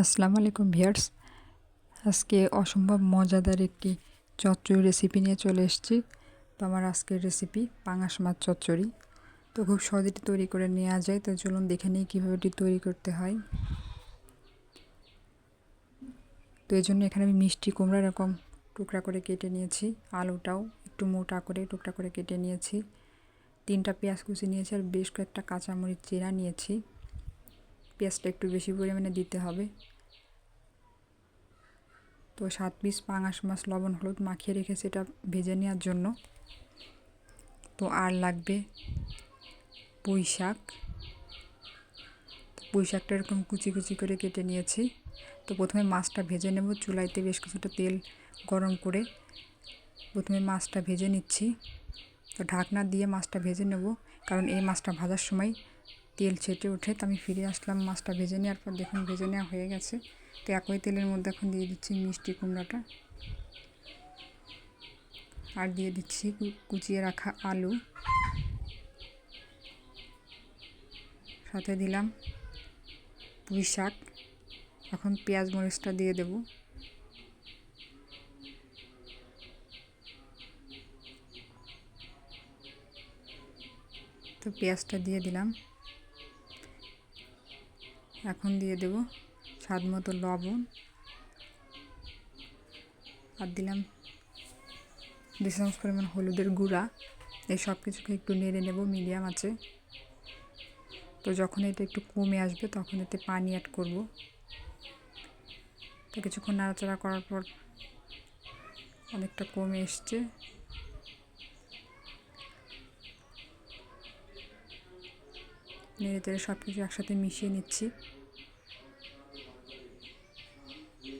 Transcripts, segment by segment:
আসসালামু আলাইকুম ভিউয়ার্স। আজকে অসম্ভব মজাদার একটি চচ্চড়ি রেসিপি নিয়ে চলে এসেছি। তো আমার আজকের রেসিপি পাঙাশ মাছ চচ্চড়ি। তো খুব সহজে তৈরি করে নেওয়া যায়। তো চলুন দেখে নিই কীভাবে এটি তৈরি করতে হয়। তো এই জন্য এখানে আমি মিষ্টি কুমড়া এরকম টুকরা করে কেটে নিয়েছি। আলুটাও একটু মোটা করে টুকরা করে কেটে নিয়েছি। 3টা পেঁয়াজ কুচি নিয়েছি আর বেশ কয়েকটা কাঁচামরিচ চিরা নিয়েছি। পেঁয়াজটা একটু বেশি পরিমাণে দিতে হবে। তো 7 পিস পাঙাশ মাছ লবণ হলুদ মাখিয়ে রেখেছি এটা ভেজে নেওয়ার জন্য। তো আর লাগবে পুঁই শাক। পুঁই শাকটা এরকম কুচি কুচি করে কেটে নিয়েছি। তো প্রথমে মাছটা ভেজে নেব। চুলাইতে বেশ কিছুটা তেল গরম করে প্রথমে মাছটা ভেজে নিচ্ছি। তো ঢাকনা দিয়ে মাছটা ভেজে নেব, কারণ এই মাছটা ভাজার সময় তেল ছেটে ওঠে। তো আমি ফিরে আসলাম মাছটা ভেজে নেওয়ার পর। দেখুন ভেজে নেওয়া হয়ে গেছে। তো একই তেলের মধ্যে এখন দিয়ে দিচ্ছি মিষ্টি কুমড়াটা, আর দিয়ে দিচ্ছি কুচিয়ে রাখা আলু, সাথে দিলাম পুঁই শাক। এখন পেঁয়াজ মরিচটা দিয়ে দেব। তো পেঁয়াজটা দিয়ে দিলাম। এখন দিয়ে দেব স্বাদ মতো লবণ, আর দিলাম 2 চামচ পরিমাণ হলুদের গুঁড়া। এই সব কিছুকে একটু নেড়ে নেব মিডিয়াম আঁচে। তো যখন এটা একটু কমে আসবে তখন এতে পানি অ্যাড করব। তো কিছুক্ষণ নাড়াচাড়া করার পর অনেকটা কমে এসছে। নেড়ে চেড়ে সব কিছু একসাথে মিশিয়ে নিচ্ছি।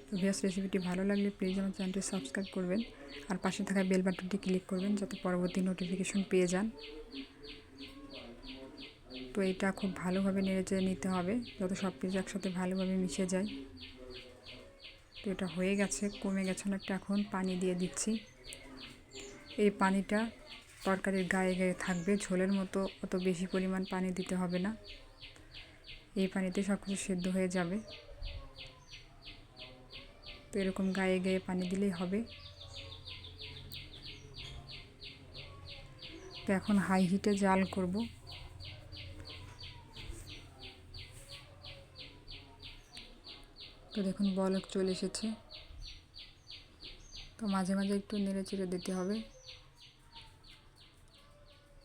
তো ভিউয়ার্স, রেসিপিটি ভালো লাগলে প্লিজ আমার চ্যানেলটি সাবস্ক্রাইব করবেন, আর পাশে থাকা বেল বাটনটি ক্লিক করবেন যাতে পরবর্তী নোটিফিকেশন পেয়ে যান। তো এটা খুব ভালোভাবে নেড়ে চেড়ে নিতে হবে যাতে সব কিছু একসাথে ভালোভাবে মিশে যায়। তো এটা হয়ে গেছে, কমে গেছে অনেকটা। এখন পানি দিয়ে দিচ্ছি। এই পানিটা তরকারির গায়ে গায়ে থাকবে, ঝোলের মতো অত বেশি পরিমাণ পানি দিতে হবে না। এই পানিতে সব কিছু সেদ্ধ হয়ে যাবে। তো এরকম গায়ে গায়ে পানি দিলেই হবে। তো এখন হাই হিটে জাল করব। তো দেখুন বলক চলে এসেছে। তো মাঝে মাঝে একটু নেড়ে চেড়ে দিতে হবে।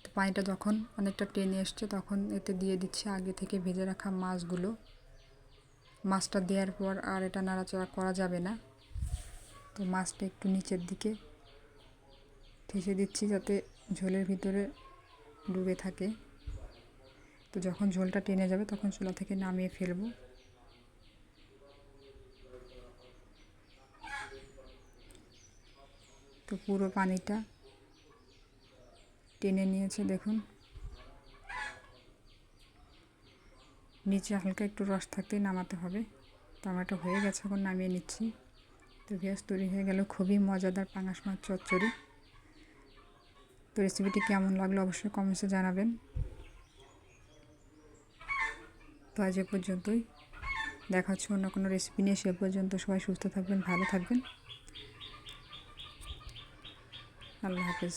তো পানিটা যখন অনেকটা টেনে এসছে তখন এতে দিয়ে দিচ্ছি আগে থেকে ভেজে রাখা মাছগুলো। মাছটা দেওয়ার পর আর এটা নাড়াচাড়া করা যাবে না। তো মাছটা একটু নিচের দিকে ঠেসে দিচ্ছি যাতে ঝোলের ভিতরে ডুবে থাকে। তো যখন ঝোলটা টেনে যাবে তখন চুলা থেকে নামিয়ে ফেলবো। তো পুরো পানিটা টেনে নিয়েছে দেখুন। নিচে হালকা একটু রস থাকতেই নামাতে হবে। তো আমারটা হয়ে গেছে, এখন নামিয়ে নিচ্ছি। তো গ্যাস তৈরি হয়ে গেল খুবই মজাদার পাঙাশ মাছ চচ্চড়ি। তো রেসিপিটি কেমন লাগলো অবশ্যই কমেন্টসে জানাবেন। তো আজ এ পর্যন্তই, দেখা হচ্ছে অন্য কোনো রেসিপি নিয়ে। সে পর্যন্ত সবাই সুস্থ থাকবেন, ভালো থাকবেন। আল্লাহ হাফেজ।